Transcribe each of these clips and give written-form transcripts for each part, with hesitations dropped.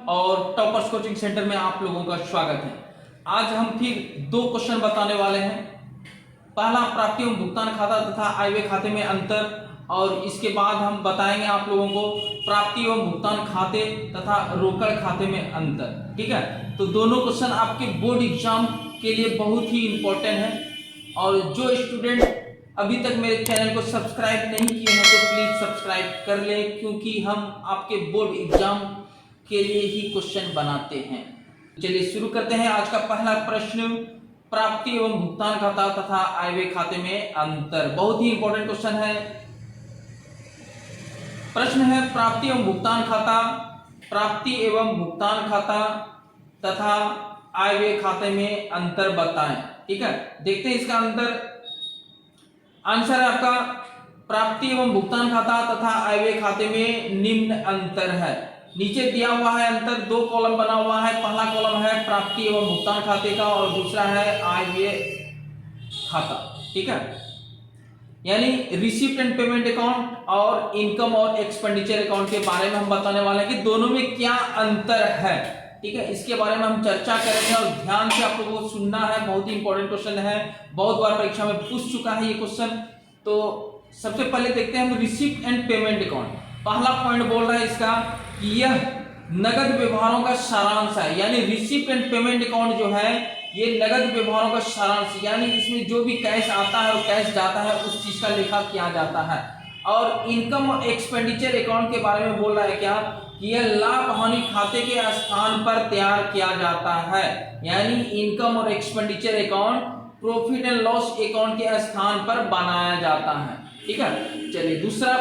और toppers coaching centre में आप लोगों का स्वागत है। आज हम फिर दो क्वेश्चन बताने वाले हैं। पहला प्राप्ति एवं भुगतान खाता तथा आय व्यय खाते में अंतर, और इसके बाद हम बताएंगे आप लोगों को प्राप्ति एवं भुगतान खाते तथा रोकड़ खाते में अंतर। ठीक है, तो दोनों क्वेश्चन आपके बोर्ड एग्जाम के लिए बहुत ही इंपॉर्टेंट है। और जो स्टूडेंट अभी तक मेरे चैनल को सब्सक्राइब नहीं किए हैं तो प्लीज सब्सक्राइब कर लें, क्योंकि हम आपके बोर्ड एग्जाम के लिए ही क्वेश्चन बनाते हैं। चलिए शुरू करते हैं। आज का पहला प्रश्न, प्राप्ति एवं भुगतान खाता तथा आय व्यय खाते में अंतर। बहुत ही इंपॉर्टेंट क्वेश्चन है। प्रश्न है प्राप्ति एवं भुगतान खाता, प्राप्ति एवं भुगतान खाता तथा आय व्यय खाते में अंतर बताएं। ठीक है, देखते हैं इसका अंतर। आंसर है आपका प्राप्ति एवं भुगतान खाता तथा आय व्यय खाते में निम्न अंतर है। नीचे दिया हुआ है अंतर, दो कॉलम बना हुआ है। पहला कॉलम है प्राप्ति एवं भुगतान खाते का और दूसरा है आय व्यय खाता। ठीक है, यानी रिसिप्ट एंड पेमेंट अकाउंट और इनकम और एक्सपेंडिचर अकाउंट के बारे में हम बताने वाले हैं कि दोनों में क्या अंतर है। ठीक है, इसके बारे में हम चर्चा करेंगे और ध्यान से आप लोगों को सुनना है। बहुत ही इंपॉर्टेंट क्वेश्चन है, बहुत बार परीक्षा में पूछ चुका है ये क्वेश्चन। तो सबसे पहले देखते हैं हम रिसिप्ट एंड पेमेंट अकाउंट। पहला पॉइंट बोल रहा है इसका कि यह नगद व्यवहारों का सारांश है। यानी रिसिप्ट एंड पेमेंट अकाउंट जो है ये नगद व्यवहारों का सारांश, यानी इसमें जो भी कैश आता है और कैश जाता है उस चीज का लेखा किया जाता है। और इनकम और एक्सपेंडिचर अकाउंट के बारे में बोल रहा है क्या कि यह लाभ हानि खाते के स्थान पर तैयार किया जाता है। यानी इनकम और expenditure account profit and loss account के स्थान पर बनाया जाता है। ठीक है, चलिए दूसरा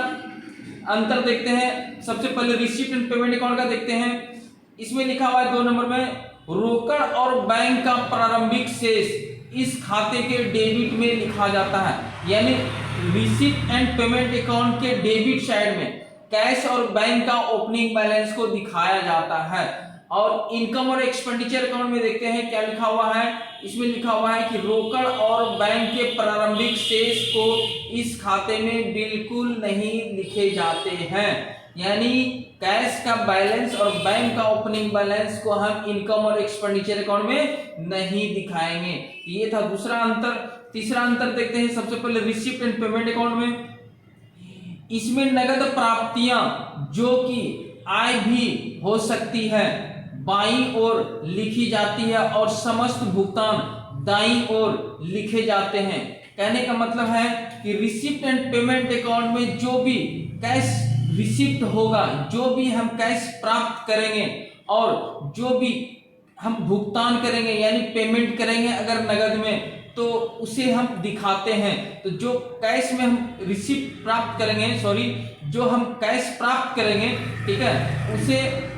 अंतर देखते हैं। सबसे पहले रिसिप्ट एंड पेमेंट अकाउंट का देखते हैं। इसमें लिखा हुआ है 2 नंबर में, रोकड़ और बैंक का प्रारंभिक शेष इस खाते के डेबिट में लिखा जाता है। यानी रिसिप्ट एंड पेमेंट अकाउंट के डेबिट साइड में कैश और बैंक का ओपनिंग बैलेंस को दिखाया जाता है। और इनकम और एक्सपेंडिचर अकाउंट में देखते हैं क्या लिखा हुआ है। इसमें लिखा हुआ है कि रोकड़ और बैंक के प्रारंभिक शेष को इस खाते में बिल्कुल नहीं लिखे जाते हैं। यानी कैश का बैलेंस और बैंक का ओपनिंग बैलेंस को हम इनकम और एक्सपेंडिचर अकाउंट में नहीं दिखाएंगे। ये था दूसरा अंतर। तीसरा अंतर देखते हैं। सबसे पहले रिसिप्ट एंड पेमेंट अकाउंट में इसमें नगद प्राप्तियां जो कि आय भी हो सकती है बाईं ओर लिखी जाती है और समस्त भुगतान दाईं ओर लिखे जाते हैं। कहने का मतलब है कि रिसिप्ट एंड पेमेंट अकाउंट में जो भी कैश रिसिप्ट होगा, जो भी हम कैश प्राप्त करेंगे और जो भी हम भुगतान करेंगे यानी पेमेंट करेंगे अगर नगद में, तो उसे हम दिखाते हैं। तो जो कैश में हम रिसिप्ट प्राप्त करेंगे, जो हम कैश प्राप्त करेंगे, ठीक है, उसे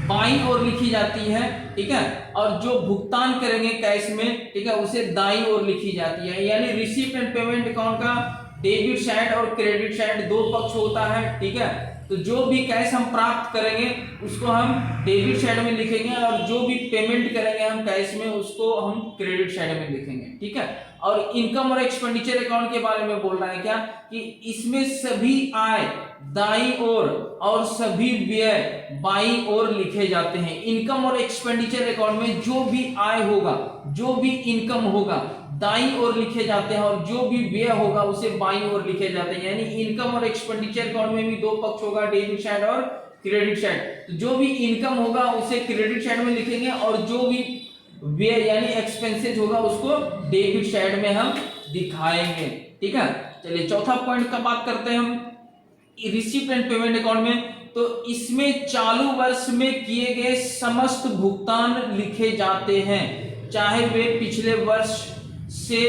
बाईं ओर लिखी जाती है। ठीक है, और जो भुगतान करेंगे कैश में, ठीक है, उसे दाईं ओर लिखी जाती है। यानी रिसिप्ट एंड पेमेंट अकाउंट का डेबिट साइड और क्रेडिट साइड दो पक्ष होता है। ठीक है, तो जो भी कैश हम प्राप्त करेंगे उसको हम डेबिट साइड में लिखेंगे और जो भी पेमेंट करेंगे हम कैश में उसको हम क्रेडिट साइड में लिखेंगे। ठीक है, और इनकम और एक्सपेंडिचर अकाउंट के बारे में बोल रहा है क्या कि इसमें सभी आय दाईं ओर और सभी व्यय बाईं ओर लिखे जाते हैं। इनकम और एक्सपेंडिचर अकाउंट में जो भी आय होगा, जो भी इनकम होगा दाईं ओर लिखे जाते हैं और जो भी व्यय होगा उसे बाईं ओर लिखे जाते हैं। यानी इनकम और एक्सपेंडिचर अकाउंट में भी दो पक्ष होगा, डेबिट साइड और क्रेडिट साइड। तो जो भी इनकम होगा उसे क्रेडिट साइड में लिखेंगे और जो भी व्यय यानी एक्सपेंसेस होगा उसको डेबिट साइड में हम दिखाएंगे। ठीक है, चलिए चौथा पॉइंट का बात करते हैं हम रिसिप्ट एंड पेमेंट अकाउंट में। तो इसमें चालू वर्ष में किए गए समस्त भुगतान लिखे जाते हैं, चाहे वे पिछले वर्ष से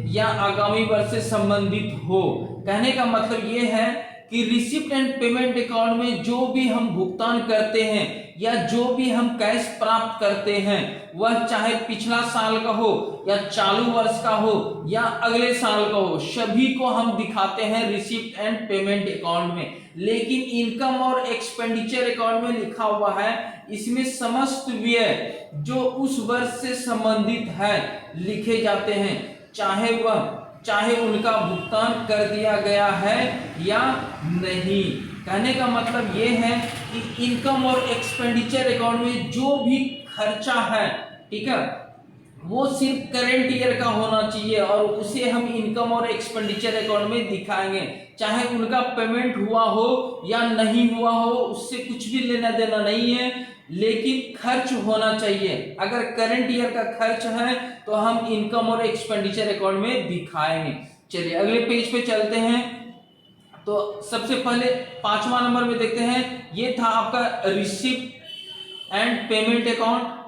या आगामी वर्ष से संबंधित हो। कहने का मतलब यह है कि रिसिप्ट एंड पेमेंट अकाउंट में जो भी हम भुगतान करते हैं या जो भी हम कैश प्राप्त करते हैं वह चाहे पिछला साल का हो या चालू वर्ष का हो या अगले साल का हो, सभी को हम दिखाते हैं रिसिप्ट एंड पेमेंट अकाउंट में। लेकिन इनकम और एक्सपेंडिचर अकाउंट में लिखा हुआ है इसमें समस्त व्यय जो उस वर्ष से संबंधित है लिखे जाते हैं, चाहे उनका भुगतान कर दिया गया है या नहीं। कहने का मतलब ये है कि इनकम और एक्सपेंडिचर अकाउंट में जो भी खर्चा है, ठीक है, वो सिर्फ करंट ईयर का होना चाहिए और उसे हम इनकम और एक्सपेंडिचर अकाउंट में दिखाएंगे। चाहे उनका पेमेंट हुआ हो या नहीं हुआ हो, उससे कुछ भी लेना देना नहीं है, लेकिन खर्च होना चाहिए। अगर करंट ईयर का खर्च है तो हम इनकम और एक्सपेंडिचर अकाउंट में दिखाएंगे। चलिए अगले पेज पे चलते हैं। तो सबसे पहले 5वां नंबर में देखते हैं, ये था आपका रिसिप्ट एंड पेमेंट अकाउंट,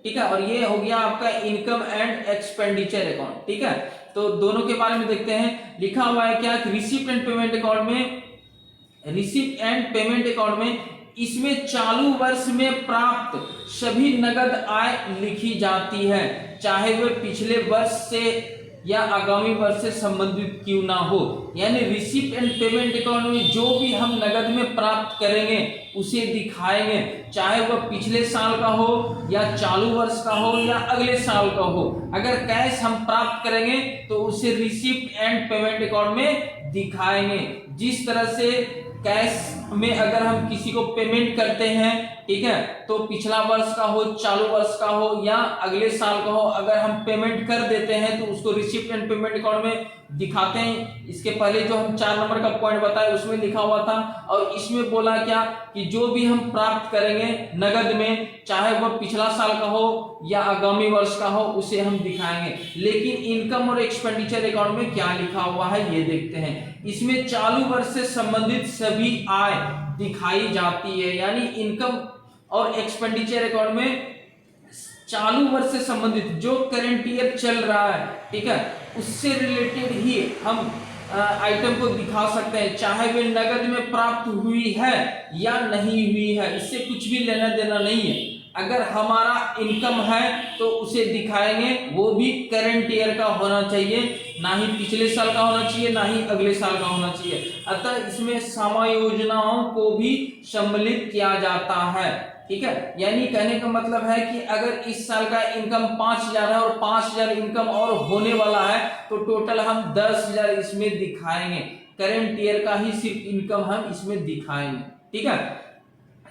ठीक है, और ये हो गया आपका इनकम एंड एक्सपेंडिचर अकाउंट, ठीक है। तो दोनों के बारे में देखते हैं। लिखा हुआ है क्या, रिसिप्ट एंड पेमेंट अकाउंट में, रिसिप्ट एंड पेमेंट अकाउंट में इसमें चालू वर्ष में प्राप्त सभी नगद आय लिखी जाती है, चाहे वह पिछले वर्ष से या आगामी वर्ष से संबंधित क्यों ना हो। यानी रिसिप्ट एंड पेमेंट अकाउंट में जो भी हम नगद में प्राप्त करेंगे उसे दिखाएंगे, चाहे वह पिछले साल का हो या चालू वर्ष का हो या अगले साल का हो। अगर कैश हम प्राप्त करेंगे तो उसे रिसिप्ट एंड पेमेंट अकाउंट में दिखाएंगे। जिस तरह से कैश में अगर हम किसी को पेमेंट करते हैं, ठीक है, तो पिछला वर्ष का हो, चालू वर्ष का हो या अगले साल का हो, अगर हम पेमेंट कर देते हैं तो उसको रिसिप्ट एंड पेमेंट अकाउंट में दिखाते हैं। इसके पहले जो हम 4 नंबर का पॉइंट बताए उसमें लिखा हुआ था, और इसमें बोला क्या कि जो भी हम प्राप्त करेंगे नगद में, चाहे वह पिछला साल का हो या आगामी वर्ष का हो, उसे हम दिखाएंगे। लेकिन इनकम और एक्सपेंडिचर अकाउंट में क्या लिखा हुआ है ये देखते हैं। इसमें चालू वर्ष से संबंधित सभी आय दिखाई जाती है। यानी इनकम और एक्सपेंडिचर अकाउंट में चालू वर्ष से संबंधित जो करंट ईयर चल रहा है, ठीक है, उससे रिलेटेड ही हम आइटम को दिखा सकते हैं, चाहे वे नगद में प्राप्त हुई है या नहीं हुई है, इससे कुछ भी लेना देना नहीं है। अगर हमारा इनकम है तो उसे दिखाएंगे, वो भी करंट ईयर का होना चाहिए, ना ही पिछले साल का होना चाहिए, ना ही अगले साल का होना चाहिए। अतः इसमें समायोजनाओं को भी सम्मिलित किया जाता है, ठीक है। यानी कहने का मतलब है कि अगर इस साल का इनकम 5,000 है और 5,000 इनकम और होने वाला है तो टोटल हम 10,000 इसमें दिखाएंगे। करंट ईयर का ही सिर्फ इनकम हम इसमें दिखाएंगे, ठीक है।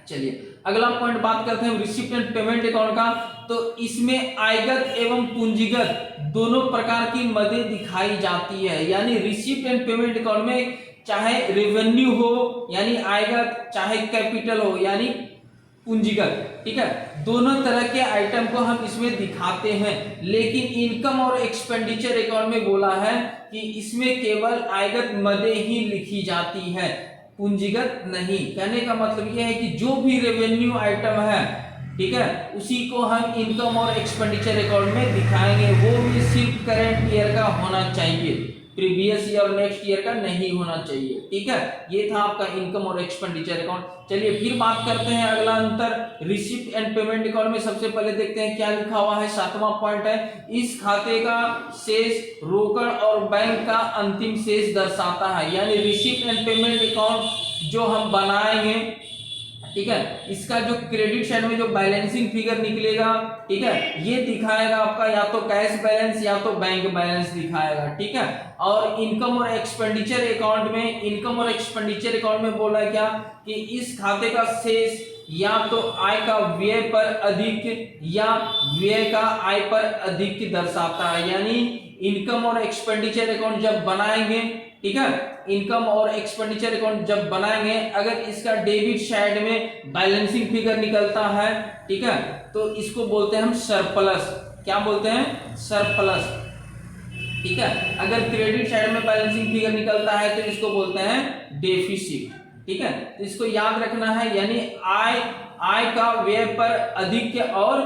चलिए अगला पॉइंट बात करते हैं रिसिप्ट एंड पेमेंट अकाउंट का। तो इसमें आयगत एवं पूंजीगत दोनों प्रकार की मदें दिखाई जाती है। यानी रिसिप्ट एंड पेमेंट अकाउंट में चाहे रेवेन्यू हो यानी आयगत, चाहे कैपिटल हो यानी पूंजीगत, ठीक है, दोनों तरह के आइटम को हम इसमें दिखाते हैं। लेकिन इनकम और एक्सपेंडिचर अकाउंट में बोला है कि इसमें केवल आयगत मदें ही लिखी जाती है, पूंजीगत नहीं। कहने का मतलब यह है कि जो भी रेवेन्यू आइटम है, ठीक है, उसी को हम इनकम और एक्सपेंडिचर अकाउंट में दिखाएंगे, वो भी सिर्फ करंट ईयर का होना चाहिए, प्रीवियस ईयर और नेक्स्ट ईयर का नहीं होना चाहिए, ठीक है। ये था आपका इनकम और एक्सपेंडिचर अकाउंट। चलिए फिर बात करते हैं अगला अंतर रिसिप्ट एंड पेमेंट अकाउंट में। सबसे पहले देखते हैं क्या लिखा हुआ है। 7वां पॉइंट है, इस खाते का शेष रोकड़ और बैंक का अंतिम शेष दर्शाता है। यानी रिसिप्ट एंड पेमेंट अकाउंट जो हम बनाएंगे, ठीक है, इसका जो क्रेडिट साइड में जो बैलेंसिंग फिगर निकलेगा, ठीक है, ये दिखाएगा आपका या तो कैश बैलेंस या तो बैंक बैलेंस दिखाएगा, ठीक है। और इनकम और एक्सपेंडिचर अकाउंट में, इनकम और एक्सपेंडिचर अकाउंट में बोला क्या कि इस खाते का शेष या तो आय का व्यय पर अधिक या व्यय का आय पर अधिक दर्शाता है। यानी इनकम और एक्सपेंडिचर अकाउंट जब बनाएंगे, ठीक है, इनकम और एक्सपेंडिचर अकाउंट जब बनाएंगे, अगर इसका डेबिट साइड में बैलेंसिंग फिगर निकलता है, ठीक है, तो इसको बोलते हैं हम सरप्लस। क्या बोलते हैं? सरप्लस, ठीक है। अगर क्रेडिट साइड में बैलेंसिंग फिगर निकलता है तो इसको बोलते हैं डेफिसिट, ठीक है। तो इसको याद रखना है। यानी आय का व्यय पर अधिक और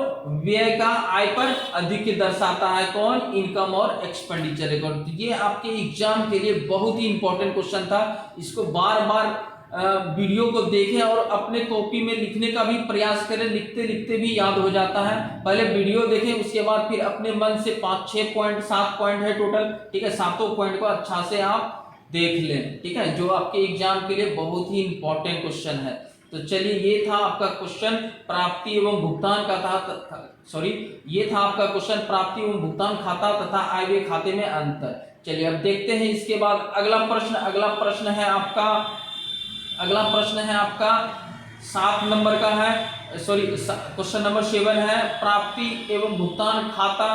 व्यय का आय पर अधिक दर्शाता है कौन? इनकम और एक्सपेंडिचर अकाउंट। ये आपके एग्जाम के लिए बहुत ही इंपॉर्टेंट क्वेश्चन था। इसको बार बार वीडियो को देखें और अपने कॉपी में लिखने का भी प्रयास करें, लिखते लिखते भी याद हो जाता है। पहले वीडियो देखें, उसके बाद फिर अपने मन से 5-6 पॉइंट, 7 पॉइंट है टोटल, ठीक है, 7 पॉइंट को अच्छा से आप देख लें, ठीक है, जो आपके एग्जाम के लिए बहुत ही इंपॉर्टेंट क्वेश्चन है। तो चलिए ये था आपका क्वेश्चन प्राप्ति एवं भुगतान का ये था आपका क्वेश्चन प्राप्ति एवं भुगतान खाता तथा आय व्यय खाते में अंतर। चलिए अब देखते हैं इसके बाद अगला प्रश्न है आपका अगला प्रश्न है आपका 7 नंबर का है, सॉरी क्वेश्चन नंबर 7 है, प्राप्ति एवं भुगतान खाता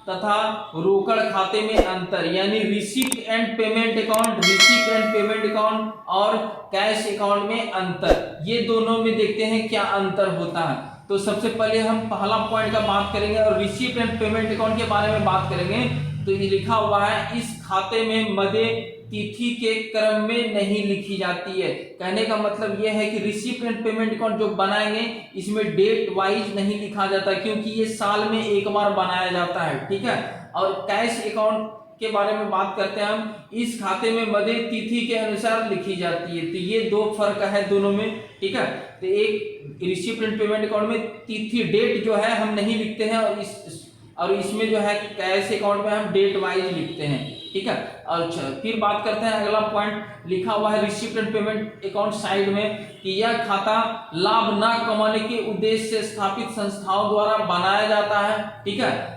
तथा रोकड़ खाते में अंतर, यानी receipt and payment account, receipt and payment account और कैश अकाउंट में अंतर, ये दोनों में देखते हैं क्या अंतर होता है। तो सबसे पहले हम पहला पॉइंट का बात करेंगे और रिसीप्ट एंड पेमेंट अकाउंट के बारे में बात करेंगे। तो ये लिखा हुआ है, इस खाते में मदे तिथि के क्रम में नहीं लिखी जाती है। कहने का मतलब यह है कि रिसीप्ट एंड पेमेंट अकाउंट जो बनाएंगे इसमें डेट वाइज नहीं लिखा जाता, क्योंकि ये साल में एक बार बनाया जाता है, ठीक है। और कैश अकाउंट के बारे में बात करते हैं हम, इस खाते में मदे तिथि के अनुसार लिखी जाती है। तो ये दो फर्क है दोनों में, ठीक है। तो एक रिसीप्ट एंड पेमेंट अकाउंट में तिथि डेट जो है हम नहीं लिखते हैं, और इसमें जो है कैश अकाउंट में हम डेट वाइज लिखते हैं, ठीक है। अच्छा, फिर बात करते हैं अगला पॉइंट लिखा हुआ है receipt and payment account side में कि यह खाता लाभ न कमाने के उद्देश्य से स्थापित संस्थाओं द्वारा बनाया जाता है, ठीक है।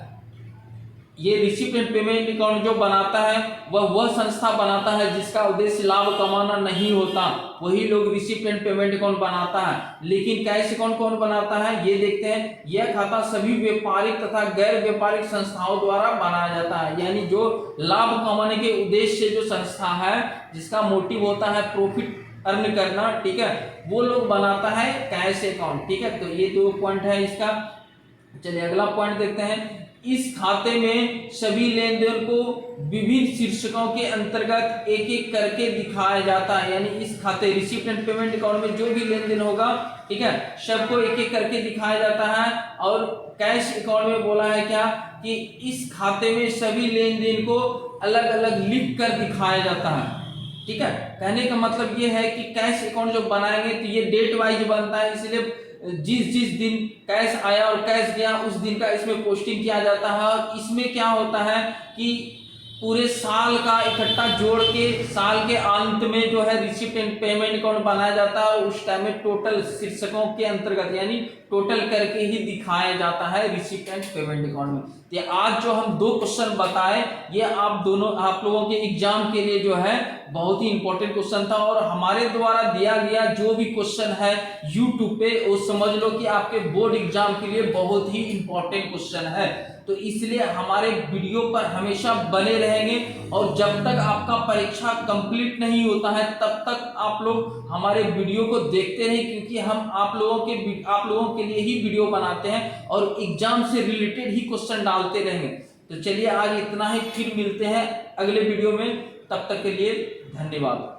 ये रिसीप्ट एंड पेमेंट अकाउंट जो बनाता है वह संस्था बनाता है जिसका उद्देश्य लाभ कमाना नहीं होता, वही लोग रिसीप्ट एंड पेमेंट अकाउंट बनाता है। लेकिन कैश अकाउंट कौन बनाता है, ये देखते हैं। यह खाता सभी व्यापारिक तथा गैर व्यापारिक संस्थाओं द्वारा बनाया जाता है, यानी जो लाभ कमाने के उद्देश्य से जो संस्था है, जिसका मोटिव होता है प्रॉफिट अर्न करना, ठीक है, वो लोग बनाता है कैश अकाउंट, ठीक है। तो ये दो पॉइंट है इसका। चलिए अगला पॉइंट देखते हैं। इस खाते में सभी लेन देन को विभिन्न शीर्षकों के अंतर्गत एक एक करके दिखाया जाता है, यानी इस खाते रिसीप्ट एंड पेमेंट अकाउंट में जो भी लेन देन होगा, ठीक है, सबको एक एक करके दिखाया जाता है। और कैश अकाउंट में बोला है क्या कि इस खाते में सभी लेन देन को अलग अलग लिख कर दिखाया जाता है, ठीक है। कहने का मतलब ये है कि कैश अकाउंट जो बनाएंगे तो ये डेट वाइज बनता है, इसलिए जिस दिन कैश आया और कैश गया उस दिन का इसमें पोस्टिंग किया जाता है। और इसमें क्या होता है कि पूरे साल का इकट्ठा जोड़ के साल के अंत में जो है रिसीप्ट एंड पेमेंट अकाउंट बनाया जाता है, और उस टाइम में टोटल शीर्षकों के अंतर्गत यानी टोटल करके ही दिखाया जाता है रिसीप्ट एंड पेमेंट अकाउंट में। तो आज जो हम दो क्वेश्चन बताए ये आप लोगों के एग्जाम के लिए जो है बहुत ही इंपॉर्टेंट क्वेश्चन था, और हमारे द्वारा दिया गया जो भी क्वेश्चन है यूट्यूब पे वो समझ लो कि आपके बोर्ड एग्जाम के लिए बहुत ही इंपॉर्टेंट क्वेश्चन है। तो इसलिए हमारे वीडियो पर हमेशा बने रहेंगे, और जब तक आपका परीक्षा कंप्लीट नहीं होता है तब तक आप लोग हमारे वीडियो को देखते रहें, क्योंकि हम आप लोगों के लिए ही वीडियो बनाते हैं और एग्जाम से रिलेटेड ही क्वेश्चन डालते रहेंगे। तो चलिए आज इतना ही, फिर मिलते हैं अगले वीडियो में, तब तक के लिए धन्यवाद।